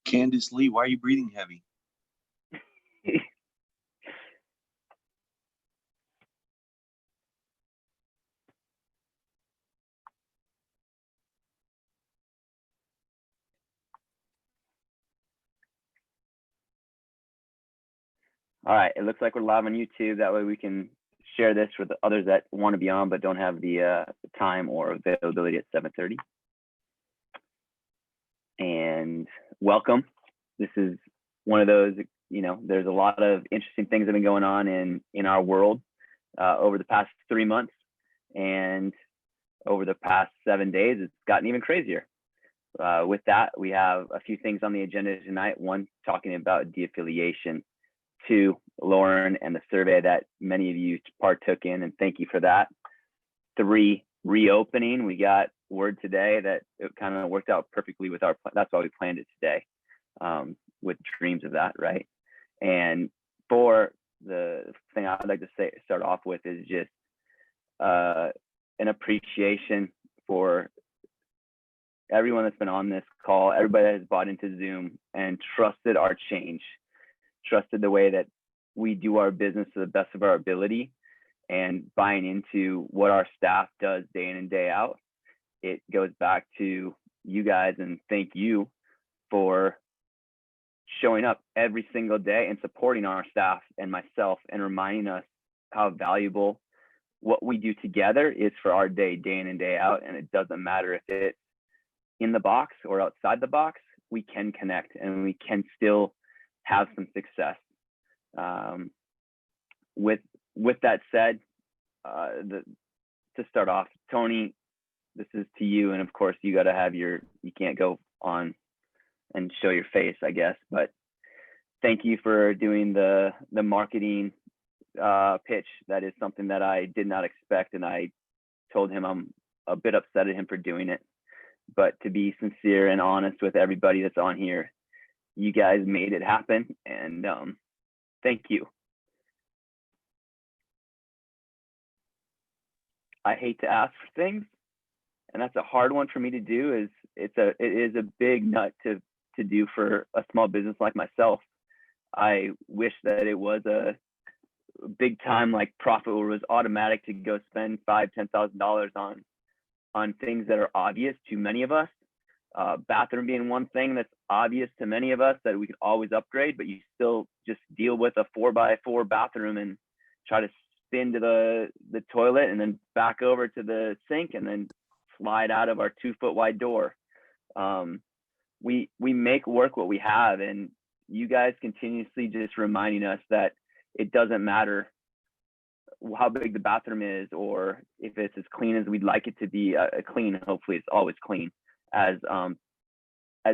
Candace Lee, why are you breathing heavy? All right, it looks like we're live on YouTube. That way we can share this with others that want to be on but don't have the time or availability at 7:30. And welcome. This is one of those, there's a lot of interesting things that have been going on in our world over the past 3 months. And over the past 7 days, it's gotten even crazier. With that, we have a few things on the agenda tonight. One, talking about de-affiliation. Two, Lauren and the survey that many of you partook in, and thank you for that. Three, reopening. We got word today that it kind of worked out perfectly with our plan. That's why we planned it today, with dreams of that, right? And four, the thing I'd like to start off with is just an appreciation for everyone that's been on this call, everybody that has bought into Zoom and trusted our change, trusted the way that we do our business to the best of our ability, and buying into what our staff does day in and day out. It goes back to you guys, and thank you for showing up every single day and supporting our staff and myself and reminding us how valuable what we do together is for our day in and day out. And it doesn't matter if it's in the box or outside the box, we can connect and we can still have some success. With that said, to start off, Tony, this is to you, and of course you got to have you can't go on and show your face, I guess, but thank you for doing the marketing pitch. That is something that I did not expect, and I told him I'm a bit upset at him for doing it. But to be sincere and honest with everybody that's on here, you guys made it happen, and thank you. I hate to ask for things, and that's a hard one for me to do. It is a big nut to do for a small business like myself. I wish that it was a big time like profit where it was automatic to go spend $5,000-$10,000 on things that are obvious to many of us. Bathroom being one thing that's obvious to many of us that we could always upgrade, but you still just deal with a 4x4 bathroom and try to spin to the toilet and then back over to the sink and then slide out of our 2-foot wide door. We make work what we have, and you guys continuously just reminding us that it doesn't matter how big the bathroom is or if it's as clean as we'd like it to be. Clean, hopefully it's always clean, as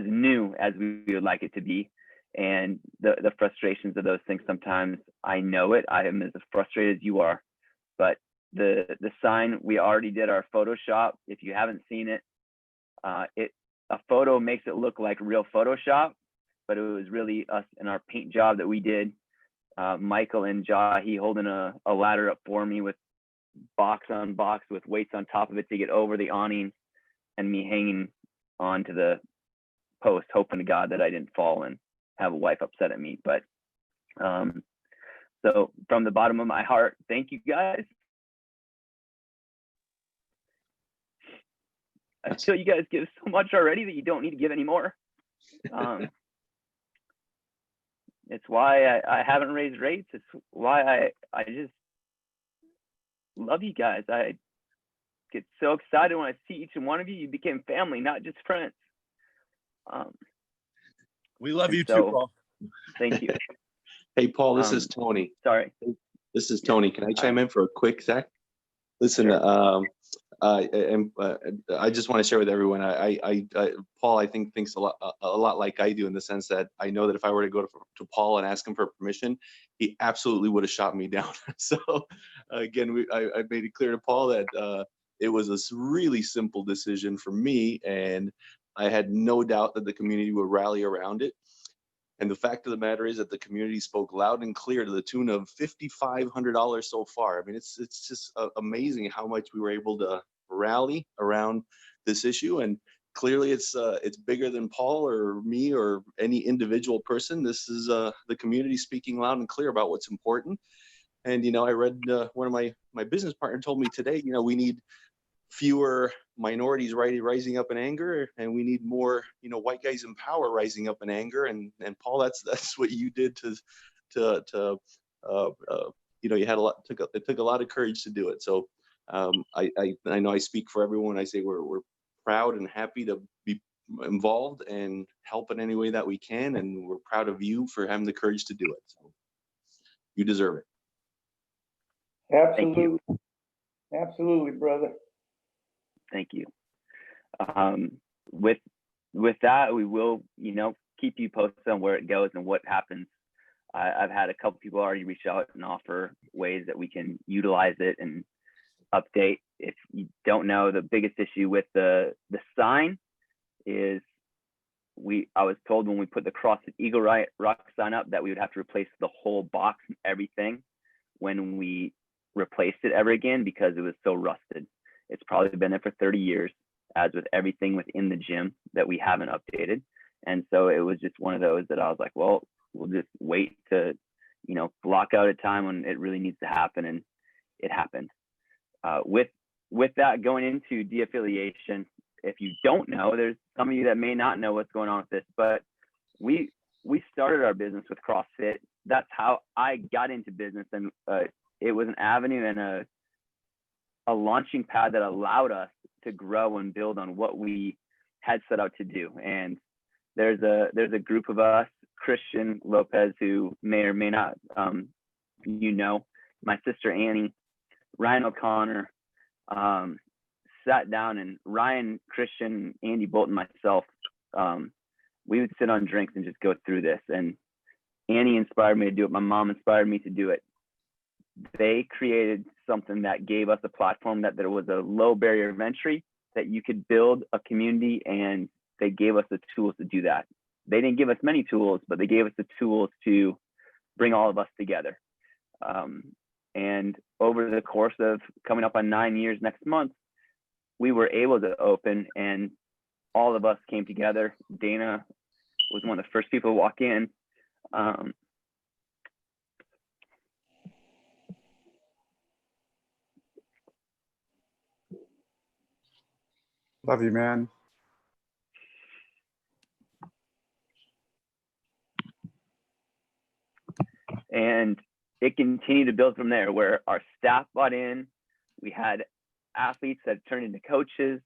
new as we would like it to be. And the frustrations of those things, sometimes I know it. I am as frustrated as you are. But the sign, we already did our Photoshop. If you haven't seen it, a photo makes it look like real Photoshop, but it was really us and our paint job that we did. Michael and Jahi holding a ladder up for me with box on box with weights on top of it to get over the awning, and me hanging onto the post, hoping to God that I didn't fall and have a wife upset at me. But so from the bottom of my heart, thank you guys. I feel you guys give so much already that you don't need to give any more. It's why I haven't raised rates. It's why I just love you guys. I get so excited when I see each and one of you. You became family, not just friends. We love you too, Paul. Thank you. Hey, Paul, this is Tony. Sorry. This is Tony. Can I chime in for a quick sec? Listen, sure. I just want to share with everyone. Paul, I think thinks a lot like I do, in the sense that I know that if I were to go to Paul and ask him for permission, he absolutely would have shot me down. So again, I made it clear to Paul that it was a really simple decision for me, and I had no doubt that the community would rally around it. And the fact of the matter is that the community spoke loud and clear to the tune of $5,500 so far. I mean, it's just amazing how much we were able to rally around this issue. And clearly it's bigger than Paul or me or any individual person. This is the community speaking loud and clear about what's important. And I read one of my business partner told me today, we need fewer minorities rising up in anger, and we need more white guys in power rising up in anger. And Paul, that's what you did to you had it took a lot of courage to do it. So I know I speak for everyone. I say we're proud and happy to be involved and help in any way that we can, and we're proud of you for having the courage to do it. So you deserve it. Absolutely. Absolutely, brother. Thank you. With that, we will, keep you posted on where it goes and what happens. I've had a couple people already reach out and offer ways that we can utilize it and update. If you don't know, the biggest issue with the sign is I was told when we put the CrossFit Eagle Rock sign up that we would have to replace the whole box and everything when we replaced it ever again because it was so rusted. It's probably been there for 30 years, as with everything within the gym that we haven't updated. And so it was just one of those that I was like, well, we'll just wait to, block out a time when it really needs to happen. And it happened. With that, going into de-affiliation, if you don't know, there's some of you that may not know what's going on with this, but we started our business with CrossFit. That's how I got into business. And it was an avenue and a launching pad that allowed us to grow and build on what we had set out to do. And there's a group of us, Christian Lopez, who may or may not, my sister Annie, Ryan O'Connor, sat down, and Ryan, Christian, Andy Bolton, myself, we would sit on drinks and just go through this. And Annie inspired me to do it. My mom inspired me to do it. They created something that gave us a platform that there was a low barrier of entry, that you could build a community, and they gave us the tools to do that. They didn't give us many tools, but they gave us the tools to bring all of us together. And over the course of coming up on 9 years next month, we were able to open, and all of us came together. Dana was one of the first people to walk in. Love you, man. And it continued to build from there, where our staff bought in. We had athletes that turned into coaches.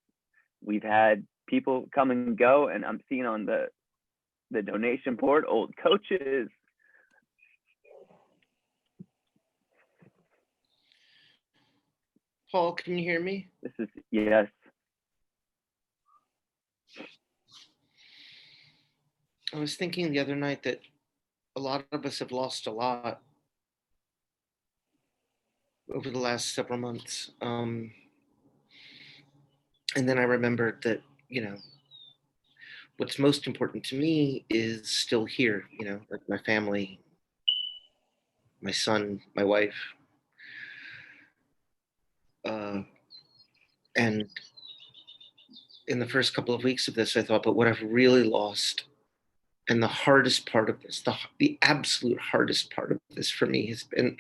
We've had people come and go, and I'm seeing on the donation board, old coaches. Paul, can you hear me? This is, yes. I was thinking the other night that a lot of us have lost a lot over the last several months. And then I remembered that, what's most important to me is still here, like my family, my son, my wife. And in the first couple of weeks of this, I thought, but what I've really lost, and the hardest part of this, the absolute hardest part of this for me, has been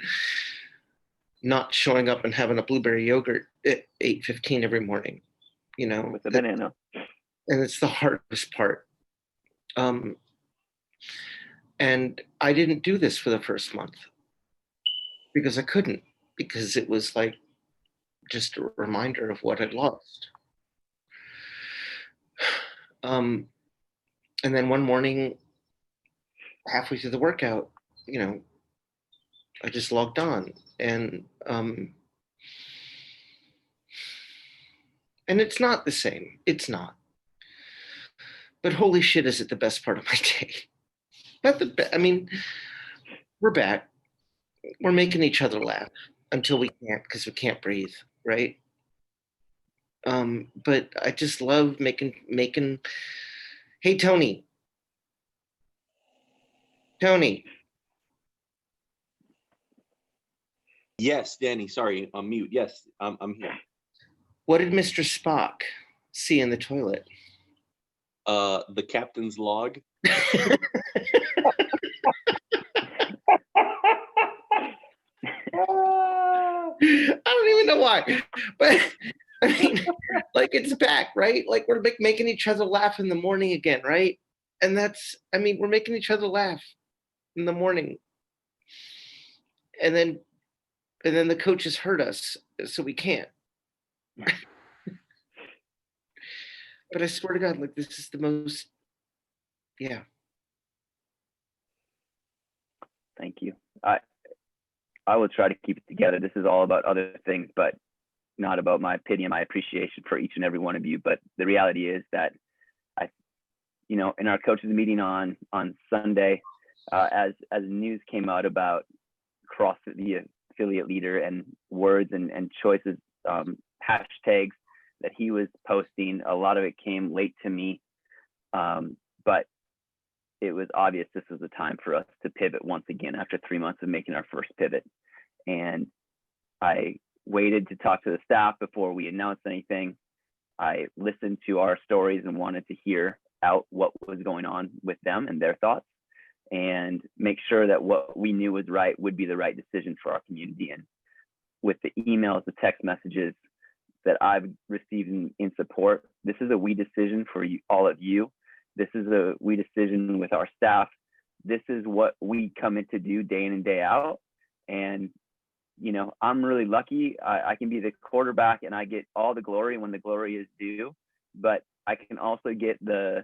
not showing up and having a blueberry yogurt at 8:15 every morning, with a banana. And it's the hardest part. And I didn't do this for the first month because I couldn't, because it was like just a reminder of what I'd lost. And then one morning, halfway through the workout, I just logged on, and it's not the same. It's not. But holy shit, is it the best part of my day? Not the best. I mean, we're back. We're making each other laugh until we can't, because we can't breathe, right? But I just love making. Hey, Tony. Yes, Danny. Sorry, I'm mute. Yes, I'm here. What did Mr. Spock see in the toilet? the captain's log. I don't even know why, but I mean, like it's back, right? Like we're making each other laugh in the morning again, right? And that's, I mean, we're making each other laugh in the morning, and then the coaches hurt us, so we can't. But I swear to God, like this is the most, yeah. Thank you. I will try to keep it together. This is all about other things, but not about my pity and my appreciation for each and every one of you. But the reality is that in our coaches meeting on Sunday, as news came out about CrossFit, the affiliate leader, and words and choices, hashtags that he was posting, a lot of it came late to me. But it was obvious this was the time for us to pivot once again after 3 months of making our first pivot. And I waited to talk to the staff before we announced anything. I listened to our stories and wanted to hear out what was going on with them and their thoughts, and make sure that what we knew was right would be the right decision for our community. And with the emails, the text messages that I've received in support, this is a we decision for you, all of you. This is a we decision with our staff. This is what we come in to do day in and day out. And, I'm really lucky. I can be the quarterback and I get all the glory when the glory is due, but I can also get the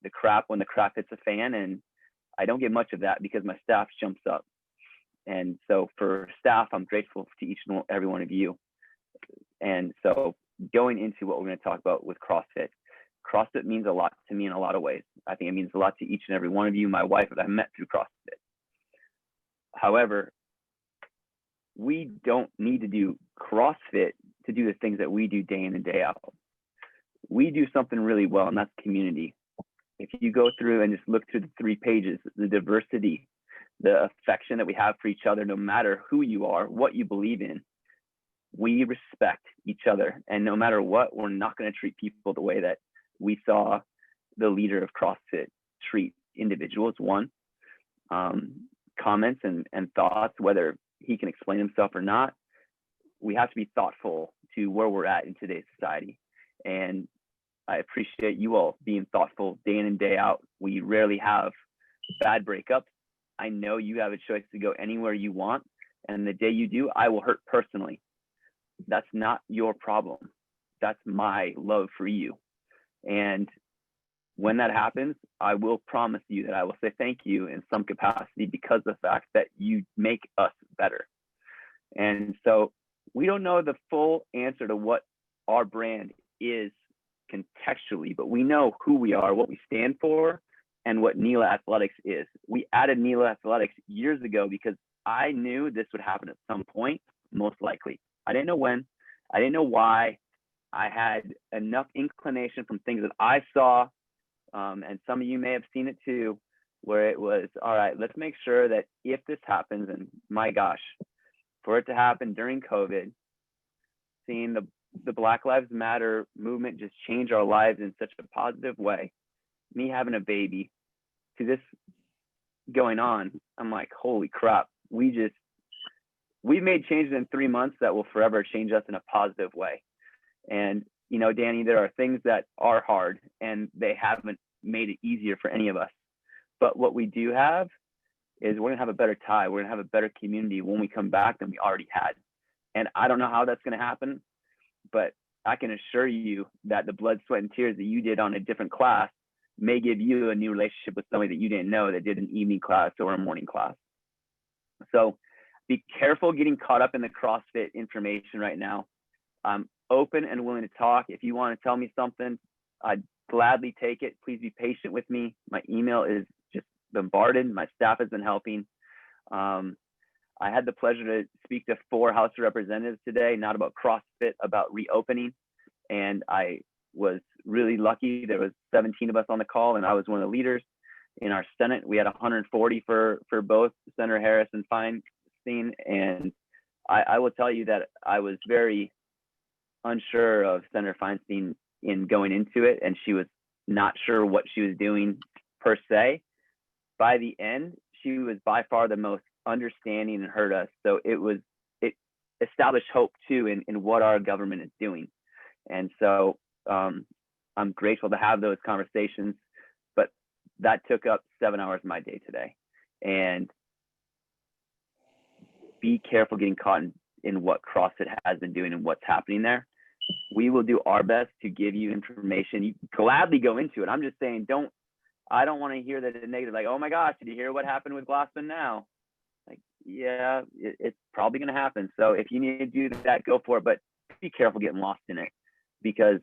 crap when the crap hits a fan. And I don't get much of that because my staff jumps up. And so for staff, I'm grateful to each and every one of you. And so going into what we're going to talk about with CrossFit means a lot to me in a lot of ways. I think it means a lot to each and every one of you. My wife that I met through CrossFit. However, we don't need to do CrossFit to do the things that we do day in and day out. We do something really well, and that's community. If you go through and just look through the 3 pages, the diversity, the affection that we have for each other, no matter who you are, what you believe in, we respect each other. And no matter what, we're not going to treat people the way that we saw the leader of CrossFit treat individuals. One, comments and thoughts, whether he can explain himself or not, we have to be thoughtful to where we're at in today's society. And I appreciate you all being thoughtful day in and day out. We rarely have bad breakups. I know you have a choice to go anywhere you want. And the day you do, I will hurt personally. That's not your problem. That's my love for you. And when that happens, I will promise you that I will say thank you in some capacity because of the fact that you make us better. And so we don't know the full answer to what our brand is contextually, but we know who we are, what we stand for, and what Nela Athletics is. We added Nela Athletics years ago because I knew this would happen at some point, most likely. I didn't know when, I didn't know why. I had enough inclination from things that I saw, and some of you may have seen it too, where it was, all right, let's make sure that if this happens, and my gosh, for it to happen during COVID, seeing the Black Lives Matter movement just change our lives in such a positive way, me having a baby, to this going on, I'm like, holy crap, we've made changes in 3 months that will forever change us in a positive way. And, Danny, there are things that are hard and they haven't made it easier for any of us. But what we do have is we're going to have a better tie. We're going to have a better community when we come back than we already had. And I don't know how that's going to happen, but I can assure you that the blood, sweat, and tears that you did on a different class may give you a new relationship with somebody that you didn't know that did an evening class or a morning class. So be careful getting caught up in the CrossFit information right now. I'm open and willing to talk. If you want to tell me something, I'd gladly take it. Please be patient with me. My email is just bombarded. My staff has been helping. I had the pleasure to speak to 4 House of Representatives today, not about CrossFit, about reopening. And I was really lucky. There was 17 of us on the call, and I was one of the leaders. In our Senate, we had 140 for both Senator Harris and Feinstein. And I will tell you that I was very unsure of Senator Feinstein in going into it, and she was not sure what she was doing per se. By the end, she was by far the most understanding and heard us. So it established hope too in what our government is doing. And so I'm grateful to have those conversations, but that took up 7 hours of my day today. And be careful getting caught in what CrossFit has been doing and what's happening there. We will do our best to give you information. You gladly go into it. I'm just saying, I don't want to hear the negative, like, oh my gosh, did you hear what happened with Glassman now? Like, yeah, it's probably going to happen. So if you need to do that, go for it, but be careful getting lost in it, because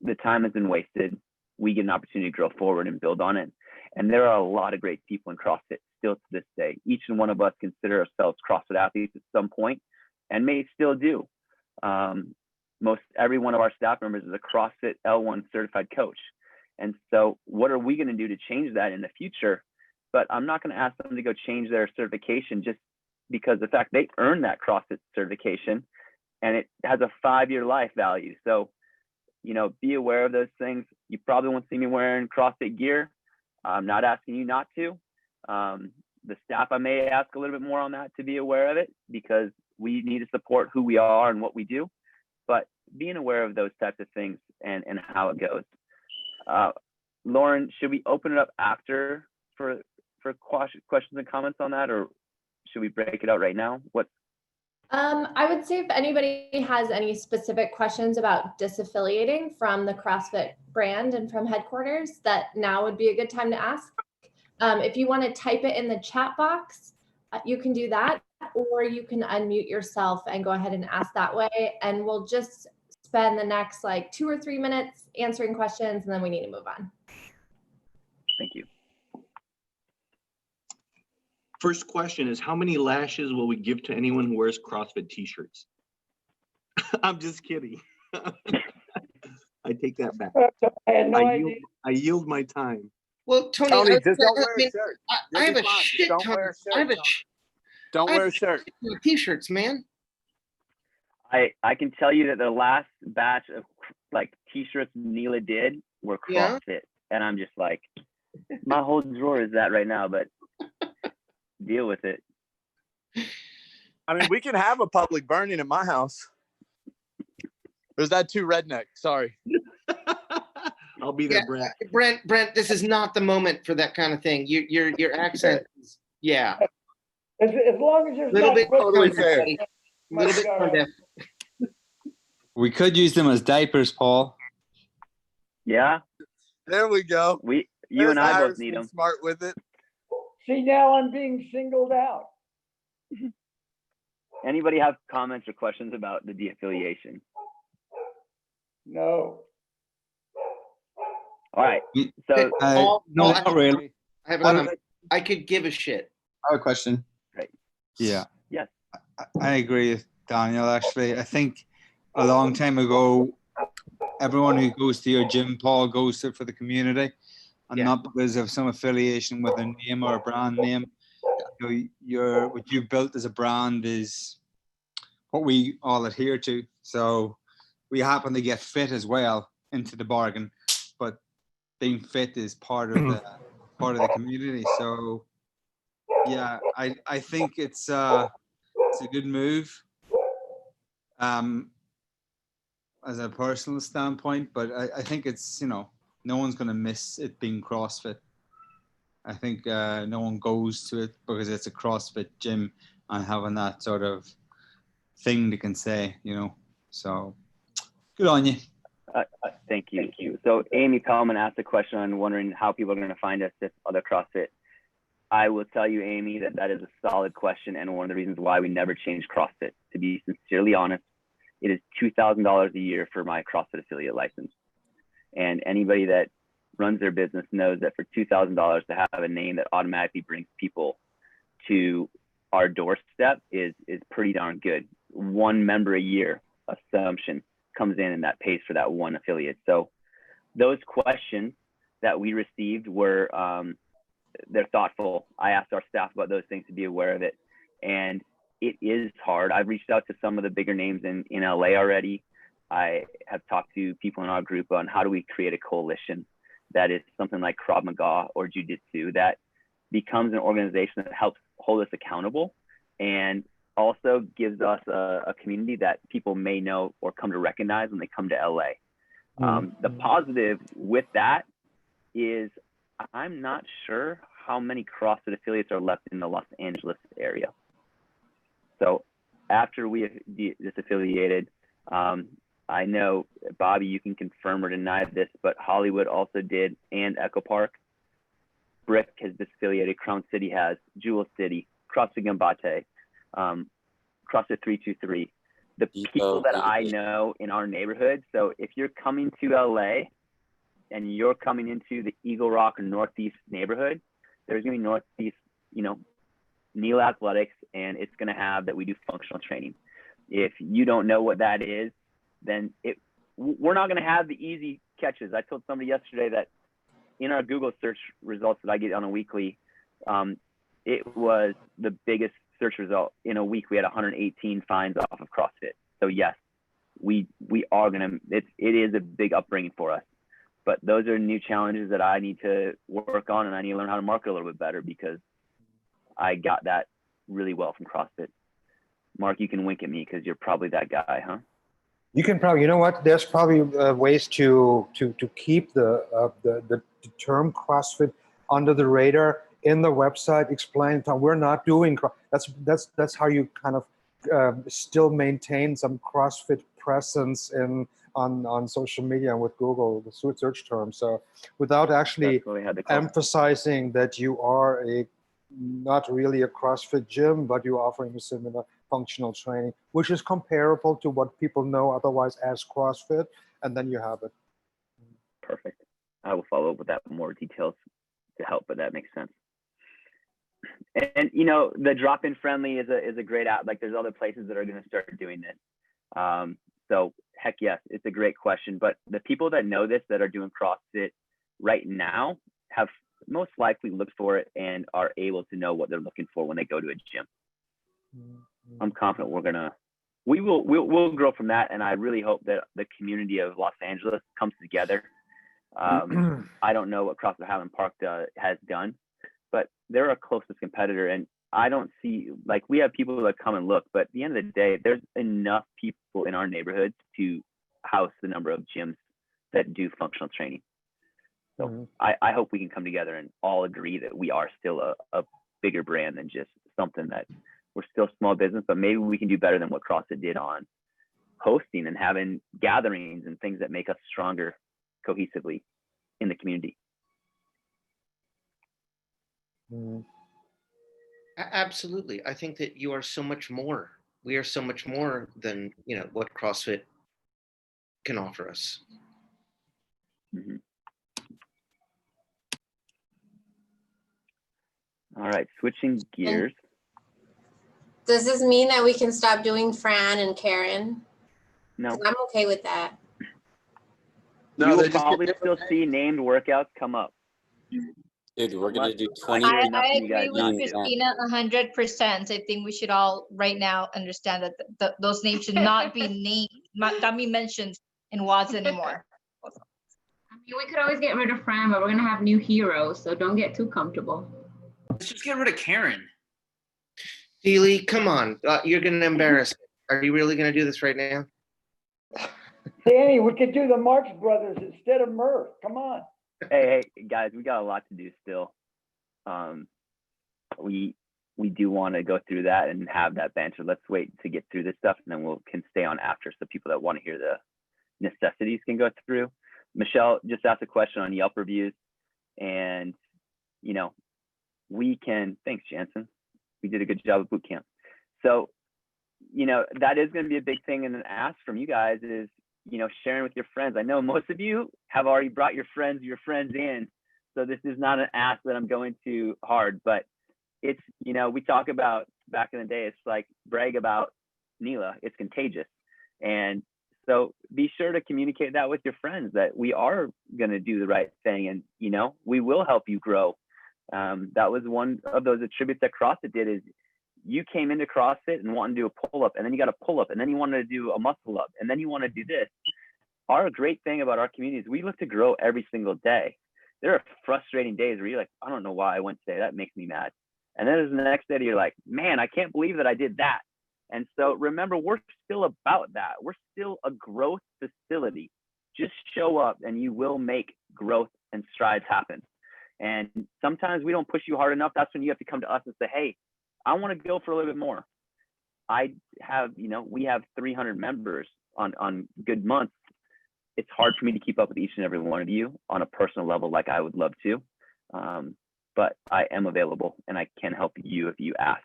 the time has been wasted. We get an opportunity to grow forward and build on it. And there are a lot of great people in CrossFit still to this day. Each and one of us consider ourselves CrossFit athletes at some point and may still do. Most every one of our staff members is a CrossFit L1 certified coach. And so what are we going to do to change that in the future? But I'm not going to ask them to go change their certification just because the fact they earned that CrossFit certification and it has a 5-year life value. So, be aware of those things. You probably won't see me wearing CrossFit gear. I'm not asking you not to. The staff, I may ask a little bit more on that to be aware of it, because we need to support who we are and what we do. But being aware of those types of things and how it goes. Lauren, should we open it up after for questions and comments on that, or should we break it out right now? I would say if anybody has any specific questions about disaffiliating from the CrossFit brand and from headquarters, that now would be a good time to ask. If you want to type it in the chat box, you can do that, or you can unmute yourself and go ahead and ask that way. And we'll just spend the next 2 or 3 minutes answering questions, and then we need to move on. Thank you. First question is, how many lashes will we give to anyone who wears CrossFit t-shirts? I'm just kidding. I take that back. I had no idea. I yield my time. Well, Tony, Tony, just don't wear a shirt. I have You'll a be fine. Just shit don't ton. wear a shirt, I have a Tony. Don't wear a shirt. T-shirts, man. I can tell you that the last batch of t-shirts Nela did were CrossFit, Yeah. and I'm just like, my whole drawer is that right now, but deal with it. I mean, we can have a public burning at my house. Or is that too redneck? Sorry. I'll be there, Brent. Brent, this is not the moment for that kind of thing. Your accent is, yeah. As long as there's Little not bit totally tone fair. deaf, buddy. Little bit tone deaf. We could use them as diapers, Paul. Yeah, There we go. you and I both Iris need being them. smart with it. See, now I'm being singled out. Anybody have comments or questions about the de-affiliation? No. All right, so Paul, No, Paul, not really. I have a comment. I could give a shit. I have a question. Right. Yeah. Yes. I agree with Daniel, actually. I think a long time ago, everyone who goes to your gym, Paul, goes to it for the community and Yeah. not because of some affiliation with a name or a brand name. What you've built as a brand is what we all adhere to. So we happen to get fit as well into the bargain, but being fit is part of the community. So yeah, I think it's a good move as a personal standpoint, but I think it's, no one's going to miss it being CrossFit. I think no one goes to it because it's a CrossFit gym and having that sort of thing they can say, so good on you. Thank you. So Amy Pellman asked a question on wondering how people are going to find us if other CrossFit. I will tell you, Amy, that is a solid question, and one of the reasons why we never changed CrossFit. To be sincerely honest, it is $2,000 a year for my CrossFit affiliate license. And anybody that runs their business knows that for $2,000 to have a name that automatically brings people to our doorstep is pretty darn good. One member a year assumption comes in, and that pays for that one affiliate. So those questions that we received were, they're thoughtful. I asked our staff about those things to be aware of it. And it is hard. I've reached out to some of the bigger names in LA already. I have talked to people in our group on how do we create a coalition. that is something like Krav Maga or Jiu-Jitsu, that becomes an organization that helps hold us accountable and also gives us a community that people may know or come to recognize when they come to LA. The positive with that is I'm not sure how many CrossFit affiliates are left in the Los Angeles area. So after we disaffiliated, I know, Bobby, you can confirm or deny this, but Hollywood also did, and Echo Park. Brick has disaffiliated, Crown City has, Jewel City, CrossFit Gambate, CrossFit 323. The people that I know in our neighborhood, so if you're coming to LA and you're coming into the Eagle Rock or Northeast neighborhood, there's gonna be Northeast, Nela Athletics, and it's gonna have that we do functional training. If you don't know what that is, then we're not gonna have the easy catches. I told somebody yesterday that in our Google search results that I get on a weekly, it was the biggest search result in a week. We had 118 finds off of CrossFit. So yes, we are gonna. It is a big upbringing for us, but those are new challenges that I need to work on, and I need to learn how to market a little bit better because I got that really well from CrossFit. Mark, you can wink at me because you're probably that guy, huh? You can probably, you know what? There's probably ways to keep the term CrossFit under the radar in the website. Explain we're not doing that's how you kind of still maintain some CrossFit presence on social media and with Google, the search term. So without actually emphasizing that you are not really a CrossFit gym, but you're offering a similar functional training, which is comparable to what people know otherwise as CrossFit, and then you have it. Perfect. I will follow up with that more details to help, but that makes sense. And the drop-in friendly is a great app. Like there's other places that are going to start doing this. So heck yes, it's a great question. But the people that know this, that are doing CrossFit right now, have most likely looked for it and are able to know what they're looking for when they go to a gym. I'm confident we'll grow from that, and I really hope that the community of Los Angeles comes together. I don't know what CrossFit Highland Park has done, but they're our closest competitor, and I don't see, like, we have people that come and look, but at the end of the day, there's enough people in our neighborhood to house the number of gyms that do functional training. So I hope we can come together and all agree that we are still a bigger brand than just something that we're still a small business, but maybe we can do better than what CrossFit did on hosting and having gatherings and things that make us stronger cohesively in the community. Absolutely. I think that you are so much more. We are so much more than, what CrossFit can offer us. All right, switching gears. Does this mean that we can stop doing Fran and Karen? No. I'm okay with that. No, you will probably still see named workouts come up. Dude, we're going to do 20. I agree with Christina 100%. I think we should all right now understand that those names should not be not be mentioned in WODs anymore. I mean, we could always get rid of Fran, but we're going to have new heroes, so don't get too comfortable. Let's just get rid of Karen. Dealey, come on. You're going to embarrass me. Are you really going to do this right now? Danny, we could do the Marx Brothers instead of Murph. Come on. Hey, guys, we got a lot to do still. We do want to go through that and have that banter. Let's wait to get through this stuff, and then can stay on after, so people that want to hear the necessities can go through. Michelle just asked a question on Yelp reviews, and we can. Thanks, Jansen. We did a good job of boot camp. So, that is going to be a big thing, and an ask from you guys is, sharing with your friends. I know most of you have already brought your friends in. So this is not an ask that I'm going too hard, but it's, we talk about back in the day, it's like brag about Nela, it's contagious. And so be sure to communicate that with your friends that we are going to do the right thing. And, we will help you grow. That was one of those attributes that CrossFit did, is you came into CrossFit and wanted to do a pull-up, and then you got a pull-up, and then you wanted to do a muscle-up, and then you want to do this. Our great thing about our community is we look to grow every single day. there are frustrating days where you're like, I don't know why I went today. That makes me mad. And then there's the next day that you're like, man, I can't believe that I did that. And so remember, we're still about that. We're still a growth facility. Just show up and you will make growth and strides happen. And sometimes we don't push you hard enough. That's when you have to come to us and say, hey, I want to go for a little bit more. I have, we have 300 members on good months. It's hard for me to keep up with each and every one of you on a personal level like I would love to. But I am available and I can help you if you ask.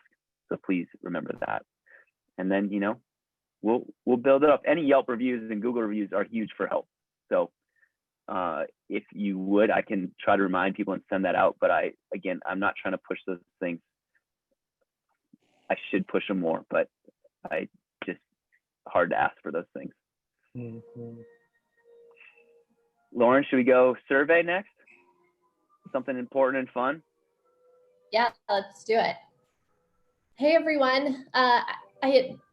So please remember that. And then, we'll build it up. Any Yelp reviews and Google reviews are huge for help. So if you would, I can try to remind people and send that out. But I'm not trying to push those things. I should push them more, but I just hard to ask for those things. Mm-hmm. Lauren, should we go survey next? Something important and fun? Yeah, let's do it. Hey, everyone.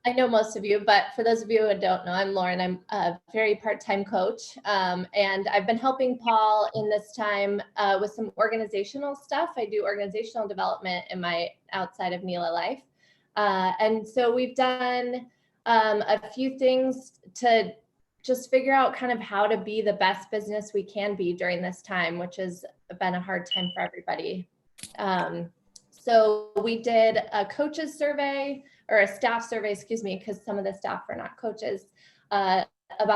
I know most of you, but for those of you who don't know, I'm Lauren. I'm a very part-time coach, and I've been helping Paul in this time with some organizational stuff. I do organizational development in my outside of Nela life. And so we've done a few things to just figure out kind of how to be the best business we can be during this time, which has been a hard time for everybody. So we did a coaches survey, or a staff survey, excuse me, because some of the staff are not coaches, about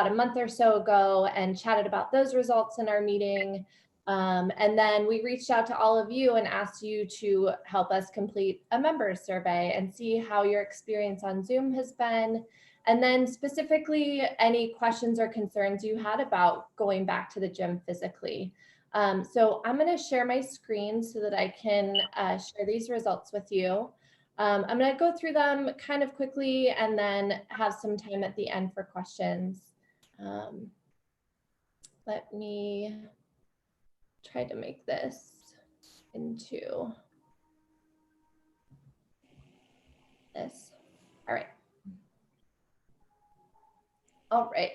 a month or so ago, and chatted about those results in our meeting. And then we reached out to all of you and asked you to help us complete a members survey and see how your experience on Zoom has been. And then specifically any questions or concerns you had about going back to the gym physically. So I'm going to share my screen so that I can share these results with you. I'm going to go through them kind of quickly and then have some time at the end for questions. Let me try to make this into this. All right. All right.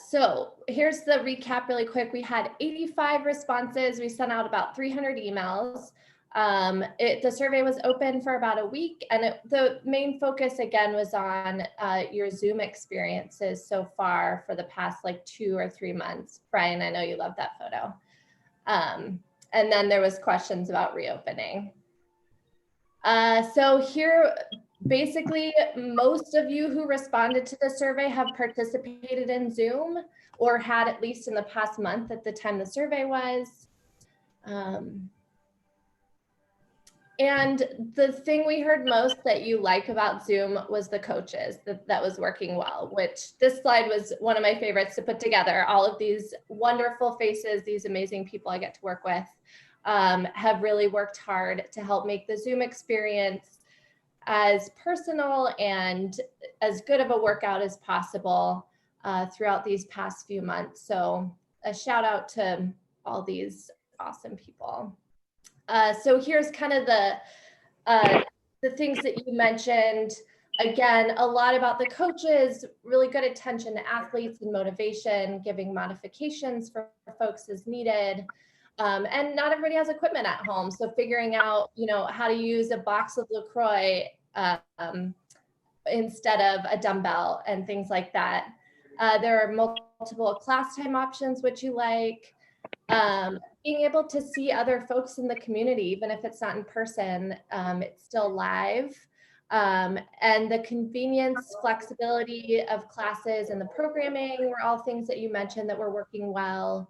So here's the recap really quick. We had 85 responses. We sent out about 300 emails. The survey was open for about a week, and the main focus again was on your Zoom experiences so far for the past like 2 or 3 months. Brian, I know you love that photo. And then there was questions about reopening. So here, basically, most of you who responded to the survey have participated in Zoom or had at least in the past month at the time the survey was. And the thing we heard most that you like about Zoom was the coaches, that was working well, which this slide was one of my favorites to put together. All of these wonderful faces, these amazing people I get to work with, have really worked hard to help make the Zoom experience as personal and as good of a workout as possible throughout these past few months. So a shout out to all these awesome people. So here's kind of the things that you mentioned. Again, a lot about the coaches, really good attention to athletes and motivation, giving modifications for folks as needed. And not everybody has equipment at home. So figuring out, how to use a box of LaCroix instead of a dumbbell and things like that. There are multiple class time options, which you like. Being able to see other folks in the community, even if it's not in person, it's still live. And the convenience, flexibility of classes and the programming were all things that you mentioned that were working well.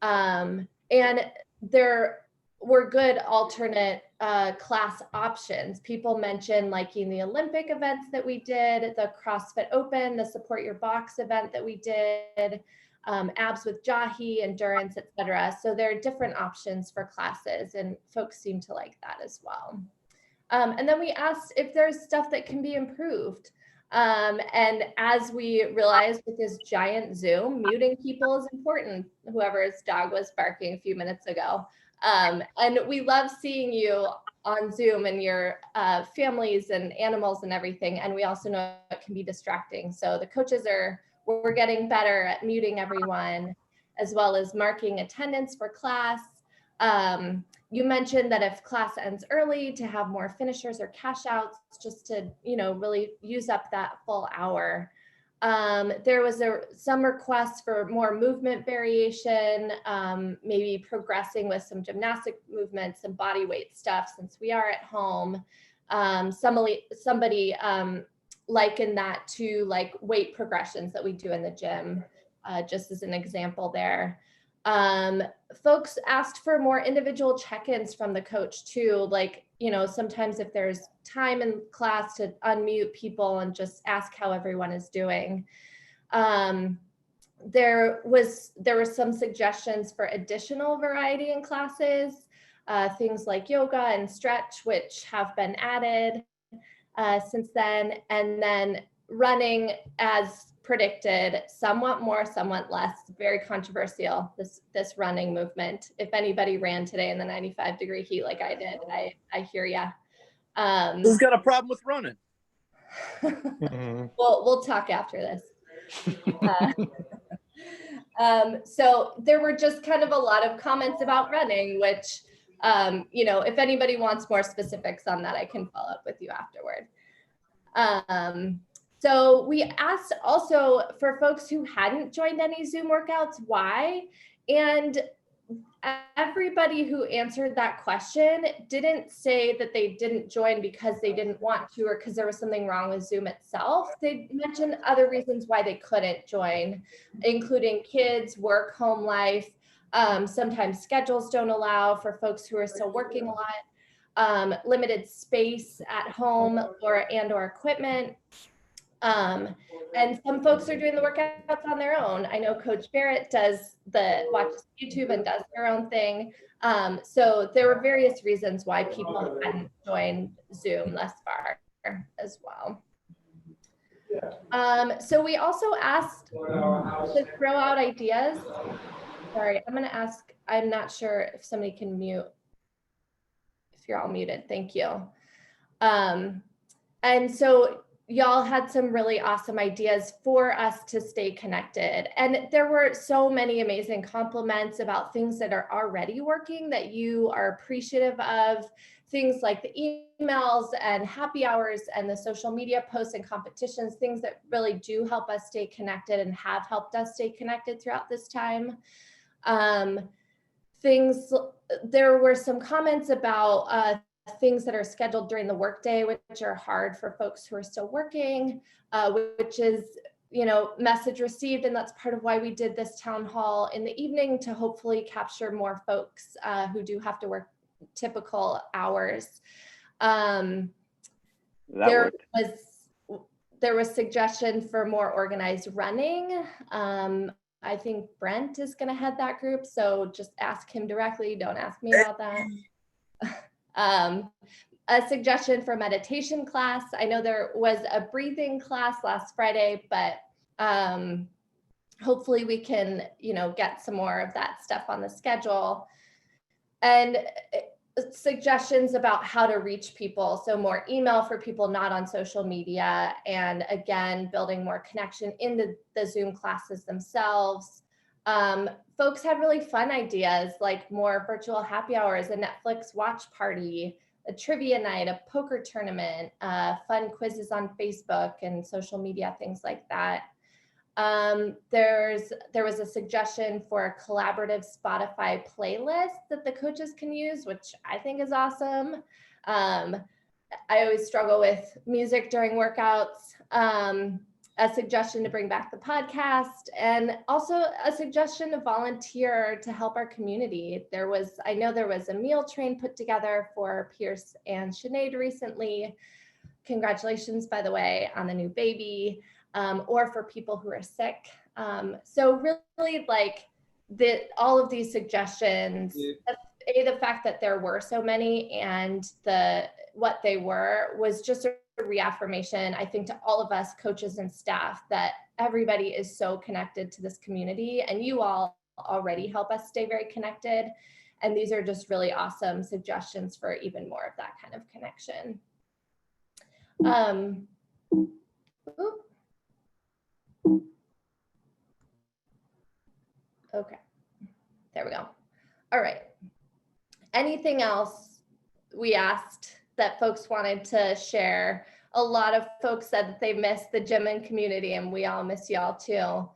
And there were good alternate class options. People mentioned liking the Olympic events that we did, the CrossFit Open, the Support Your Box event that we did, abs with Jahi, endurance, etc. So there are different options for classes, and folks seem to like that as well. And then we asked if there's stuff that can be improved. And as we realized with this giant Zoom, muting people is important, whoever's dog was barking a few minutes ago. And we love seeing you on Zoom and your families and animals and everything. And we also know it can be distracting. So the coaches we're getting better at muting everyone. as well as marking attendance for class. You mentioned that if class ends early, to have more finishers or cash outs, just to, really use up that full hour. There was some requests for more movement variation, maybe progressing with some gymnastic movements and body weight stuff since we are at home. Somebody likened that to like weight progressions that we do in the gym, just as an example there. Folks asked for more individual check-ins from the coach too. Like, sometimes if there's time in class to unmute people and just ask how everyone is doing. There were some suggestions for additional variety in classes, things like yoga and stretch, which have been added since then. And then running as predicted, somewhat more, somewhat less. Very controversial, this running movement. If anybody ran today in the 95-degree heat like I did, I hear ya. Who's got a problem with running? We'll talk after this. So there were just kind of a lot of comments about running, which, if anybody wants more specifics on that, I can follow up with you afterward. So we asked also for folks who hadn't joined any Zoom workouts, why? And everybody who answered that question didn't say that they didn't join because they didn't want to or because there was something wrong with Zoom itself. They mentioned other reasons why they couldn't join, including kids, work, home life. Sometimes schedules don't allow for folks who are still working a lot, limited space at home or equipment. And some folks are doing the workouts on their own. I know Coach Barrett watches YouTube and does their own thing. So there were various reasons why people hadn't joined Zoom thus far as well. So we also asked to throw out ideas. Sorry, I'm not sure if somebody can mute, if you're all muted, thank you. And so y'all had some really awesome ideas for us to stay connected. And there were so many amazing compliments about things that are already working that you are appreciative of, things like the emails and happy hours and the social media posts and competitions, things that really do help us stay connected and have helped us stay connected throughout this time. There were some comments about things that are scheduled during the workday, which are hard for folks who are still working, which is, message received. And that's part of why we did this town hall in the evening, to hopefully capture more folks who do have to work typical hours. There was suggestion for more organized running. I think Brent is going to head that group, so just ask him directly. Don't ask me about that. A suggestion for meditation class. I know there was a breathing class last Friday, but hopefully we can, get some more of that stuff on the schedule. And suggestions about how to reach people. So more email for people not on social media. And again, building more connection in the Zoom classes themselves. Folks had really fun ideas, like more virtual happy hours, a Netflix watch party, a trivia night, a poker tournament, fun quizzes on Facebook and social media, things like that. There was a suggestion for a collaborative Spotify playlist that the coaches can use, which I think is awesome. I always struggle with music during workouts. A suggestion to bring back the podcast, and also a suggestion to volunteer to help our community. I know there was a meal train put together for Pierce and Sinead recently. Congratulations, by the way, on the new baby, or for people who are sick. So really, like, all of these suggestions, the fact that there were so many and what they were was just a reaffirmation, I think, to all of us coaches and staff, that everybody is so connected to this community, and you all already help us stay very connected. And these are just really awesome suggestions for even more of that kind of connection. Okay, there we go. All right. Anything else we asked that folks wanted to share? A lot of folks said that they missed the gym and community, and we all miss y'all too.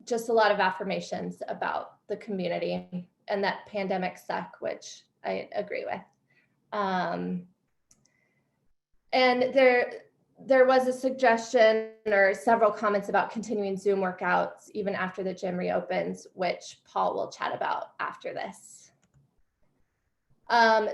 Just a lot of affirmations about the community and that pandemic suck, which I agree with. And there was a suggestion or several comments about continuing Zoom workouts even after the gym reopens, which Paul will chat about after this.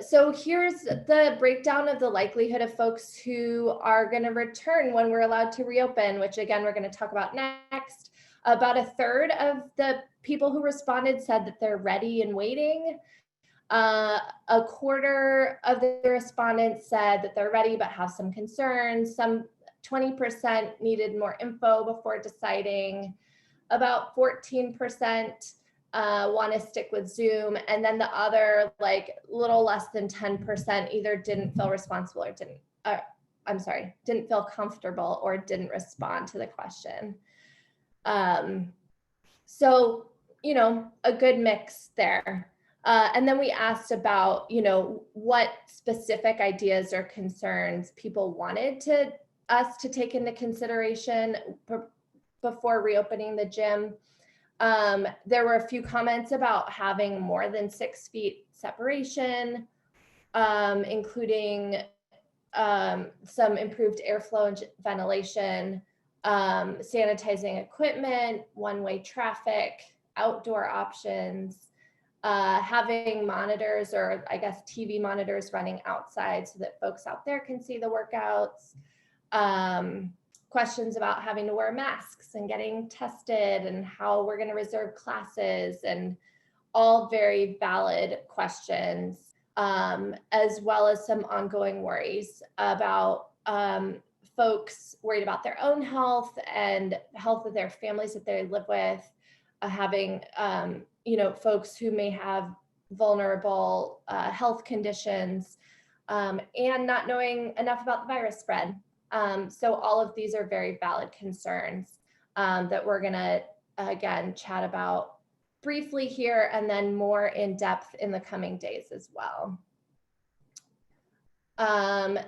So here's the breakdown of the likelihood of folks who are going to return when we're allowed to reopen, which again, we're going to talk about next. About a third of the people who responded said that they're ready and waiting. A quarter of the respondents said that they're ready but have some concerns. Some 20% needed more info before deciding. About 14% want to stick with Zoom, and then the other, like, little less than 10% either didn't feel responsible or didn't feel comfortable or didn't respond to the question. So, you know, a good mix there. And then we asked about, you know, what specific ideas or concerns people wanted us to take into consideration before reopening the gym. There were a few comments about having more than 6 feet separation, including some improved airflow and ventilation, sanitizing equipment, one-way traffic, outdoor options, having monitors, or I guess TV monitors, running outside so that folks out there can see the workouts. Questions about having to wear masks and getting tested and how we're going to reserve classes, and all very valid questions, as well as some ongoing worries about folks worried about their own health and health of their families that they live with, having you know, folks who may have vulnerable health conditions, and not knowing enough about the virus spread. So all of these are very valid concerns that we're gonna, again, chat about briefly here and then more in depth in the coming days as well.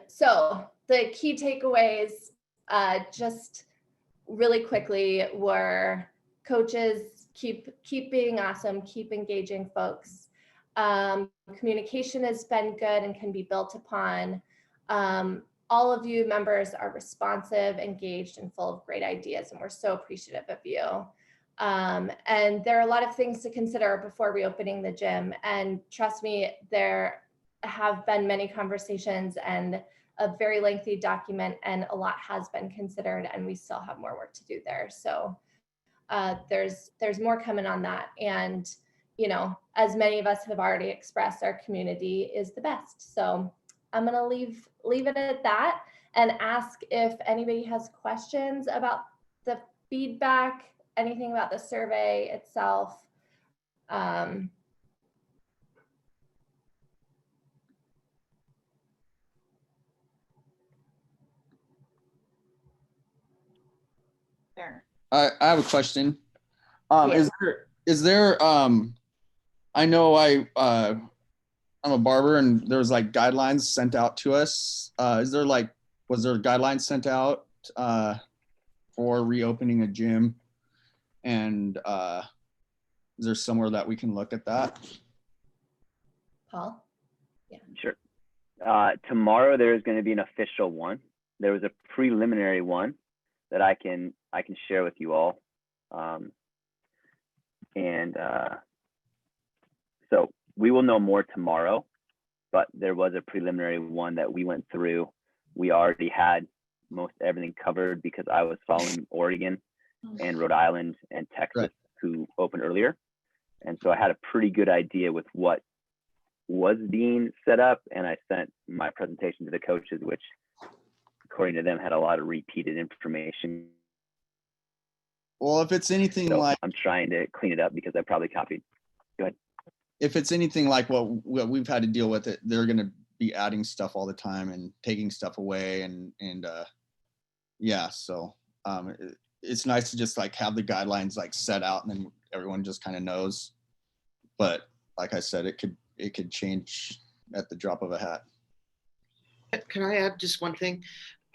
So the key takeaways, just really quickly, were coaches, keep being awesome, keep engaging folks. Communication has been good and can be built upon. All of you members are responsive, engaged, and full of great ideas, and we're so appreciative of you. And there are a lot of things to consider before reopening the gym. And trust me, there have been many conversations and a very lengthy document, and a lot has been considered, and we still have more work to do there. So there's more coming on that. And, you know, as many of us have already expressed, our community is the best. So I'm going to leave it at that and ask if anybody has questions about the feedback, anything about the survey itself. There. I have a question. Yeah. Is there I know I'm a barber, and there's like guidelines sent out to us. Was there guidelines sent out for reopening a gym? And is there somewhere that we can look at that? Paul? Yeah. Sure. Tomorrow there is going to be an official one. There was a preliminary one that I can share with you all. So we will know more tomorrow, but there was a preliminary one that we went through. We already had most everything covered because I was following Oregon and Rhode Island and Texas, who opened earlier. And so I had a pretty good idea with what was being set up, and I sent my presentation to the coaches, which according to them had a lot of repeated information. Well, if it's anything like, I'm trying to clean it up because I probably copied. Go ahead. If it's anything like what we've had to deal with, they're going to be adding stuff all the time and taking stuff away, and yeah. So it's nice to just like have the guidelines like set out and then everyone just kind of knows. But like I said, it could change at the drop of a hat. Can I add just one thing?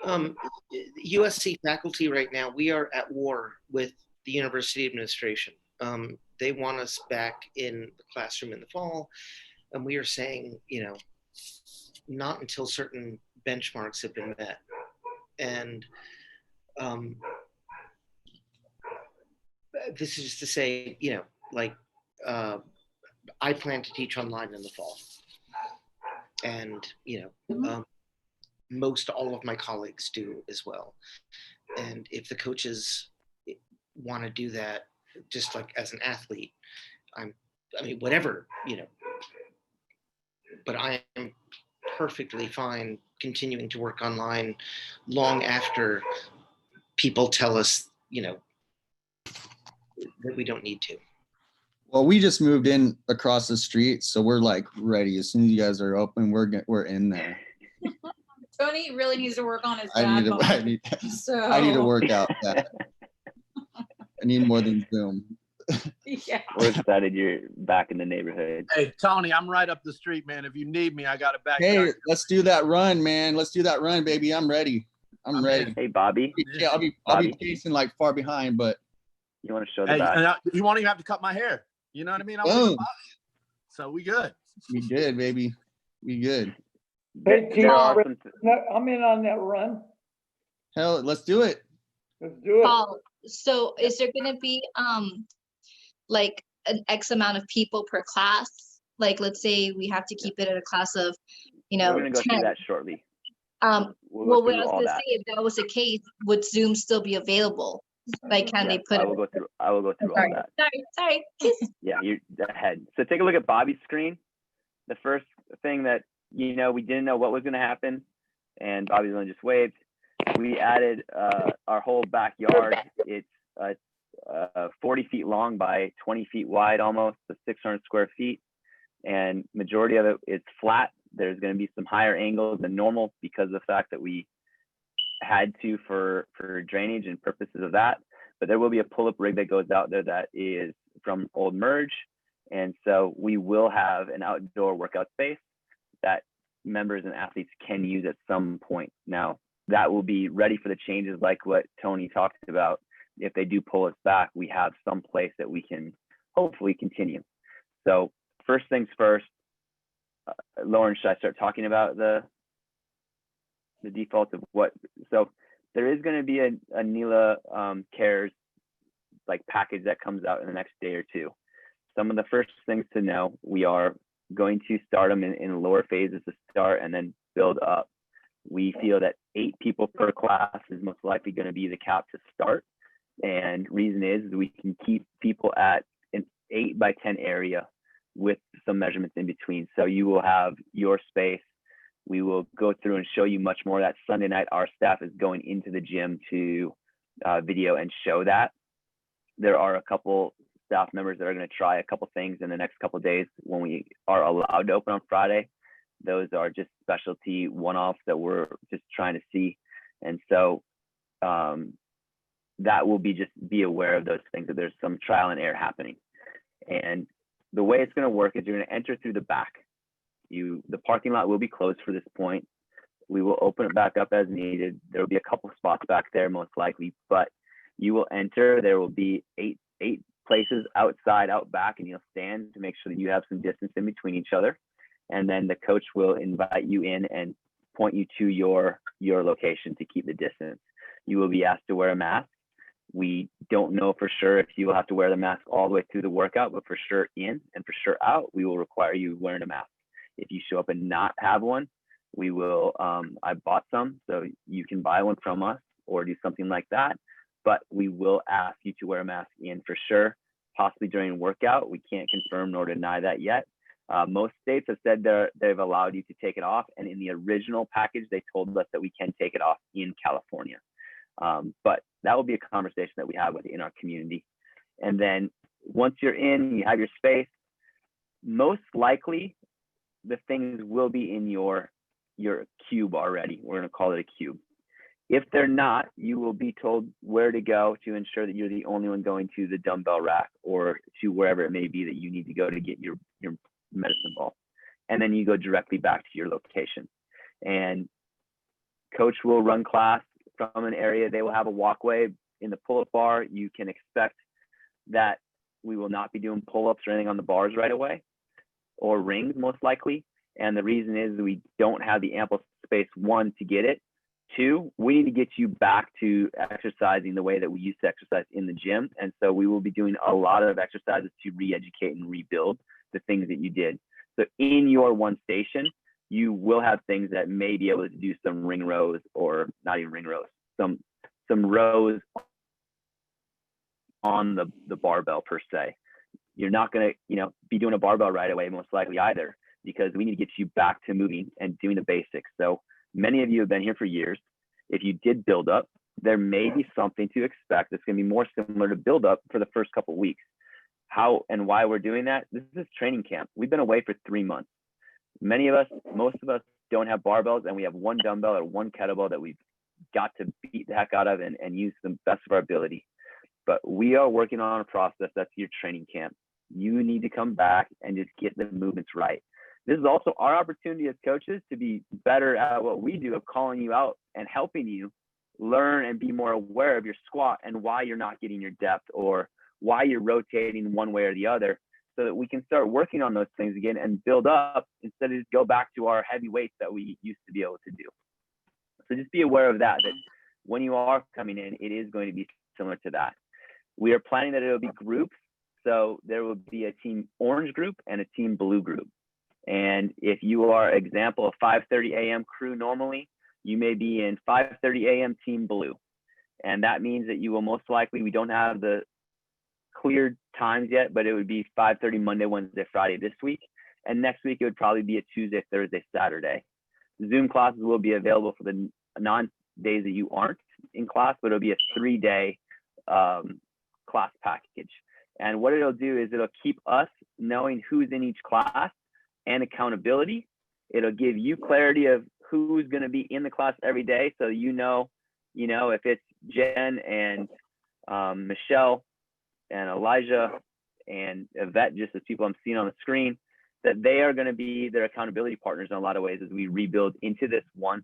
USC faculty right now, we are at war with the university administration. They want us back in the classroom in the fall, and we are saying, not until certain benchmarks have been met. And this is just to say, I plan to teach online in the fall. And, most all of my colleagues do as well. And if the coaches want to do that, just like as an athlete, whatever, but I am perfectly fine continuing to work online long after people tell us, that we don't need to. Well, we just moved in across the street, so we're like ready. As soon as you guys are open, we're in there. Tony really needs to work on his I need to work out that. I need more than Zoom. Yeah. We're excited you're back in the neighborhood. Hey, Tony, I'm right up the street, man. If you need me, I got it back. Hey, let's do that run, man. Let's do that run, baby. I'm ready. I'm ready. Hey, Bobby. Yeah, I'll be chasing like far behind, but you want to show the back. And you won't even have to cut my hair. You know what I mean? So we good. We good, baby. We good. Hey, T, I'm in on that run. Hell, let's do it. Let's do it. Paul, so is there going to be like an X amount of people per class? Like, let's say we have to keep it at a class of, we're going to go 10. Through that shortly. Well, what I was going to say, if that was the case, would Zoom still be available? Like, can they put I will go through all that. Sorry. Yeah, you're ahead. So take a look at Bobby's screen. The first thing that, we didn't know what was going to happen, and Bobby's only just waved. We added our whole backyard. It's 40 feet long by 20 feet wide, almost, so 600 square feet. And majority of it is flat. There's going to be some higher angles than normal because of the fact that we had to for drainage and purposes of that. But there will be a pull-up rig that goes out there that is from Old Merge. And so we will have an outdoor workout space that members and athletes can use at some point. Now, that will be ready for the changes like what Tony talked about. If they do pull us back, we have some place that we can hopefully continue. So first things first, Lauren, should I start talking about the default of what? So there is going to be a Nela Cares like package that comes out in the next day or two. Some of the first things to know, we are going to start them in lower phases to start and then build up. We feel that 8 people per class is most likely going to be the cap to start. And reason is we can keep people at an 8 by 10 area with some measurements in between. So you will have your space. We will go through and show you much more. That Sunday night, our staff is going into the gym to video and show that. There are a couple staff members that are going to try a couple things in the next couple of days when we are allowed to open on Friday. Those are just specialty one-offs that we're just trying to see. And so that will be aware of those things, that there's some trial and error happening. And the way it's going to work is you're going to enter through the back. The parking lot will be closed for this point. We will open it back up as needed. There will be a couple spots back there most likely, but you will enter. There will be eight places outside, out back, and you'll stand to make sure that you have some distance in between each other. And then the coach will invite you in and point you to your location to keep the distance. You will be asked to wear a mask. We don't know for sure if you will have to wear the mask all the way through the workout, but for sure in and for sure out, we will require you wearing a mask. If you show up and not have one, we will, I bought some, so you can buy one from us or do something like that. But we will ask you to wear a mask in for sure, possibly during a workout. We can't confirm nor deny that yet. Most states have said they've allowed you to take it off. And in the original package, they told us that we can take it off in California. But that will be a conversation that we have within our community. And then once you're in, you have your space, most likely the things will be in your cube already. We're going to call it a cube. If they're not, you will be told where to go to ensure that you're the only one going to the dumbbell rack or to wherever it may be that you need to go to get your medicine ball. And then you go directly back to your location. And coach will run class from an area. They will have a walkway in the pull-up bar. You can expect that we will not be doing pull-ups or anything on the bars right away, or rings most likely. And the reason is we don't have the ample space, one, to get it. Two, we need to get you back to exercising the way that we used to exercise in the gym. And so we will be doing a lot of exercises to re-educate and rebuild the things that you did. So in your one station, you will have things that may be able to do some ring rows, or not even ring rows, some rows on the barbell per se. You're not going to, be doing a barbell right away, most likely either, because we need to get you back to moving and doing the basics. So many of you have been here for years. If you did build up, there may be something to expect that's going to be more similar to build up for the first couple of weeks. How and why we're doing that? This is training camp. We've been away for 3 months. Most of us don't have barbells, and we have one dumbbell or one kettlebell that we've got to beat the heck out of and use the best of our ability. But we are working on a process that's your training camp. You need to come back and just get the movements right. This is also our opportunity as coaches to be better at what we do of calling you out and helping you learn and be more aware of your squat and why you're not getting your depth or why you're rotating one way or the other, so that we can start working on those things again and build up instead of just go back to our heavy weights that we used to be able to do. So just be aware of that when you are coming in, it is going to be similar to that. We are planning that it'll be groups. So there will be a team orange group and a team blue group. And if you are, example, a 5:30 a.m. crew normally, you may be in 5:30 a.m. team blue. And that means that you will most likely, we don't have the cleared times yet, but it would be 5:30 Monday, Wednesday, Friday this week. And next week, it would probably be a Tuesday, Thursday, Saturday. Zoom classes will be available for the non-days that you aren't in class, but it'll be a 3-day class package. And what it'll do is it'll keep us knowing who's in each class and accountability. It'll give you clarity of who's going to be in the class every day. So if it's Jen and Michelle and Elijah and Yvette, just as people I'm seeing on the screen, that they are going to be their accountability partners in a lot of ways as we rebuild into this. 1,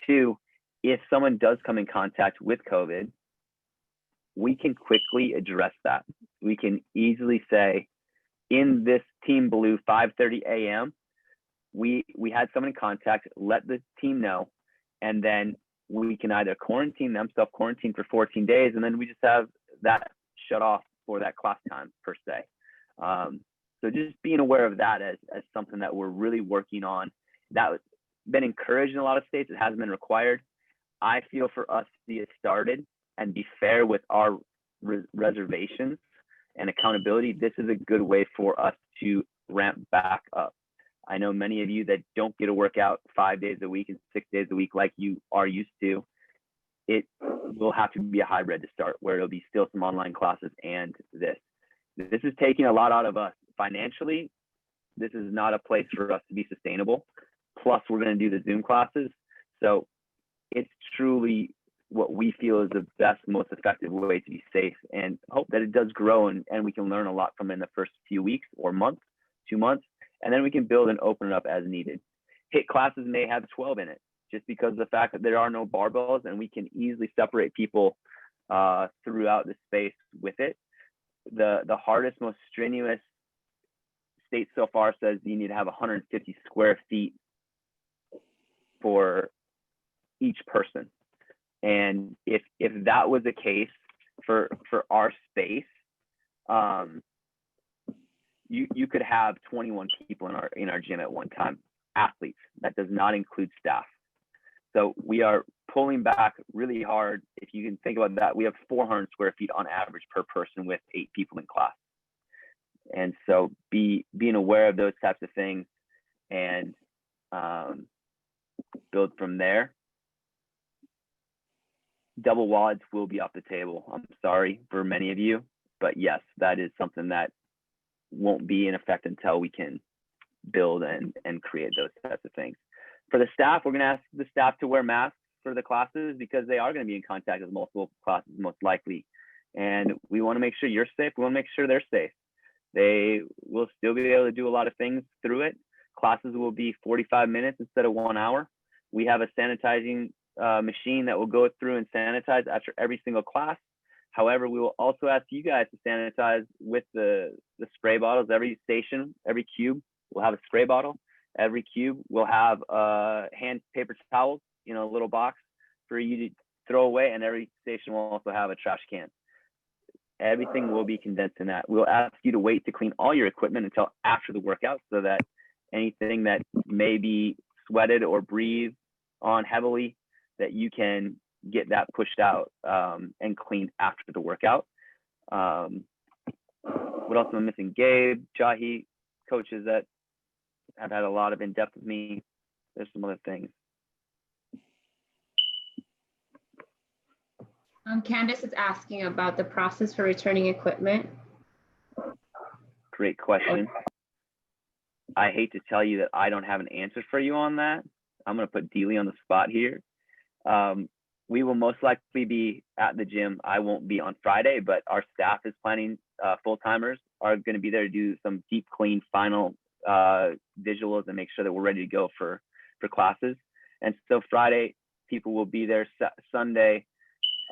2, if someone does come in contact with COVID, we can quickly address that. We can easily say, in this team blue 5:30 a.m., we had someone in contact, let the team know, and then we can either quarantine them, self-quarantine for 14 days, and then we just have that shut off for that class time per se. So just being aware of that as something that we're really working on. That's been encouraged in a lot of states. It hasn't been required. I feel for us to get started and be fair with our reservations and accountability, this is a good way for us to ramp back up. I know many of you that don't get a workout 5 days a week and 6 days a week like you are used to. It will have to be a hybrid to start, where it'll be still some online classes and this. This is taking a lot out of us financially. This is not a place for us to be sustainable. Plus, we're going to do the Zoom classes. So it's truly what we feel is the best, most effective way to be safe, and hope that it does grow and we can learn a lot from it in the first few weeks or months, 2 months, and then we can build and open it up as needed. HIIT classes may have 12 in it, just because of the fact that there are no barbells, and we can easily separate people throughout the space with it. The hardest, most strenuous state so far says you need to have 150 square feet for each person. And if that was the case for our space, you could have 21 people in our gym at one time, athletes. That does not include staff. So we are pulling back really hard. If you can think about that, we have 400 square feet on average per person with 8 people in class. And so being aware of those types of things and build from there. Double WODs will be off the table. I'm sorry for many of you, but yes, that is something that won't be in effect until we can build and create those types of things. For the staff, we're going to ask the staff to wear masks for the classes because they are going to be in contact with multiple classes most likely. And we want to make sure you're safe. We want to make sure they're safe. They will still be able to do a lot of things through it. Classes will be 45 minutes instead of 1 hour. We have a sanitizing machine that will go through and sanitize after every single class. However, we will also ask you guys to sanitize with the spray bottles. Every station, every cube will have a spray bottle. Every cube will have hand paper towels in a little box for you to throw away, and every station will also have a trash can. Everything will be condensed in that. We'll ask you to wait to clean all your equipment until after the workout so that anything that may be sweated or breathed on heavily, that you can get that pushed out and cleaned after the workout. What else am I missing? Gabe, Jahi, coaches that have had a lot of in-depth with me. There's some other things. Candace is asking about the process for returning equipment. Great question. I hate to tell you that I don't have an answer for you on that. I'm going to put Dealey on the spot here. We will most likely be at the gym. I won't be on Friday, but our staff is planning, full-timers are going to be there to do some deep clean final visuals and make sure that we're ready to go for classes. And so Friday, people will be there. Sunday,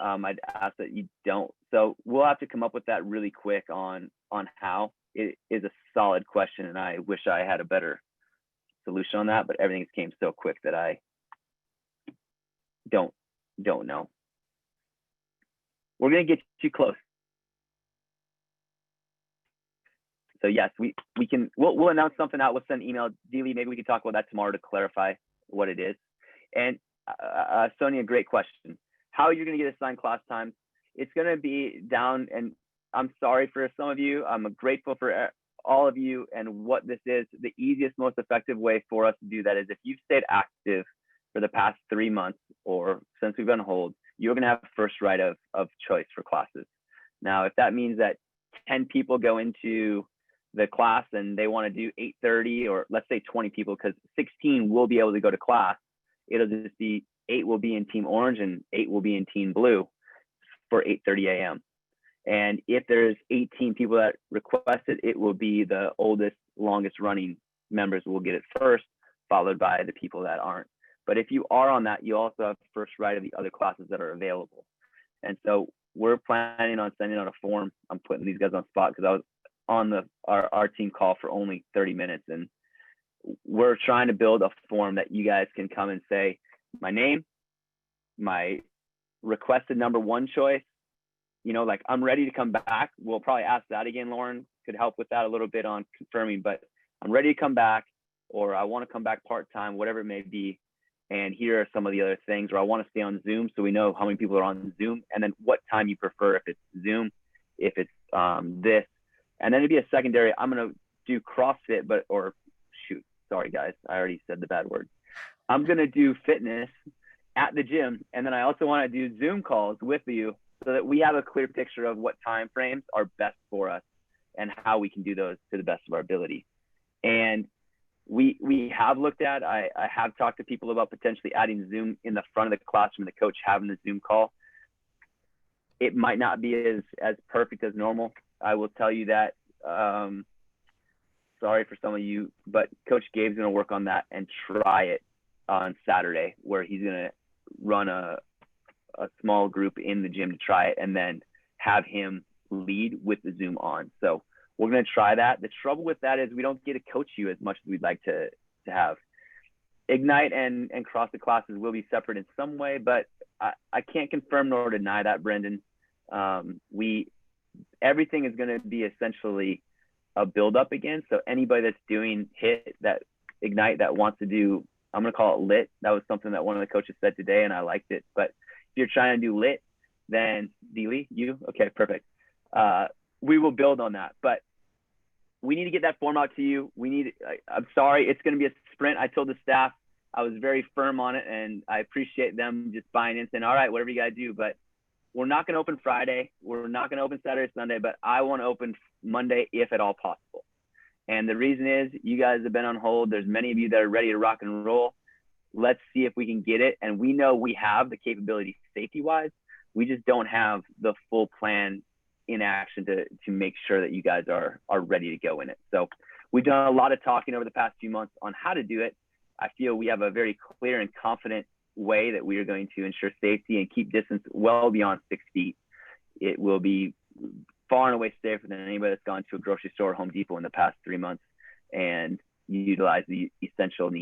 I'd ask that you don't. So we'll have to come up with that really quick on how. It is a solid question, and I wish I had a better solution on that, but everything came so quick that I don't know. We're gonna get you close. So yes, we'll announce something out. We'll send an email. Dealey, maybe we can talk about that tomorrow to clarify what it is. And Sonia, great question. How you're gonna get assigned class times? It's gonna be down, and I'm sorry for some of you. I'm grateful for all of you. And what this is, the easiest, most effective way for us to do that is if you've stayed active for the past 3 months or since we've been on hold, you're going to have first right of choice for classes. Now, if that means that 10 people go into the class and they want to do 8:30, or let's say 20 people, because 16 will be able to go to class, it'll just be 8 will be in Team Orange and 8 will be in Team Blue for 8:30 a.m. And if there's 18 people that request it, it will be the oldest, longest running members will get it first, followed by the people that aren't. But if you are on that, you also have first right of the other classes that are available. And so we're planning on sending out a form. I'm putting these guys on spot because I was on our team call for only 30 minutes. And we're trying to build a form that you guys can come and say, my name, my requested number 1 choice, like I'm ready to come back. We'll probably ask that again. Lauren could help with that a little bit on confirming, but I'm ready to come back, or I want to come back part-time, whatever it may be. And here are some of the other things, or I want to stay on Zoom so we know how many people are on Zoom, and then what time you prefer, if it's Zoom, if it's this. And then it'd be a secondary, I'm going to do CrossFit, sorry guys, I already said the bad word. I'm going to do fitness at the gym. And then I also want to do Zoom calls with you so that we have a clear picture of what time frames are best for us and how we can do those to the best of our ability. And we have looked at, I have talked to people about potentially adding Zoom in the front of the classroom, the coach having the Zoom call. It might not be as perfect as normal. I will tell you that, sorry for some of you, but Coach Gabe's going to work on that and try it on Saturday, where he's going to run a small group in the gym to try it and then have him lead with the Zoom on. So we're going to try that. The trouble with that is we don't get to coach you as much as we'd like to have. Ignite and CrossFit classes will be separate in some way, but I can't confirm nor deny that, Brendan. Everything is going to be essentially a build up again. So anybody that's doing HIIT, that Ignite, that wants to do, I'm going to call it lit. That was something that one of the coaches said today and I liked it. But if you're trying to do lit, then Dealey, you, okay, perfect. We will build on that, but we need to get that form out to you. I'm sorry, it's going to be a sprint. I told the staff, I was very firm on it, and I appreciate them just buying in, saying, all right, whatever you got to do. But we're not going to open Friday. We're not going to open Saturday, Sunday, but I want to open Monday if at all possible. And the reason is you guys have been on hold. There's many of you that are ready to rock and roll. let's see if we can get it. And we know we have the capability safety-wise. We just don't have the full plan in action to make sure that you guys are ready to go in it. So we've done a lot of talking over the past few months on how to do it. I feel we have a very clear and confident way that we are going to ensure safety and keep distance well beyond 6 feet. It will be far and away safer than anybody that's gone to a grocery store or Home Depot in the past 3 months and utilize the essential needs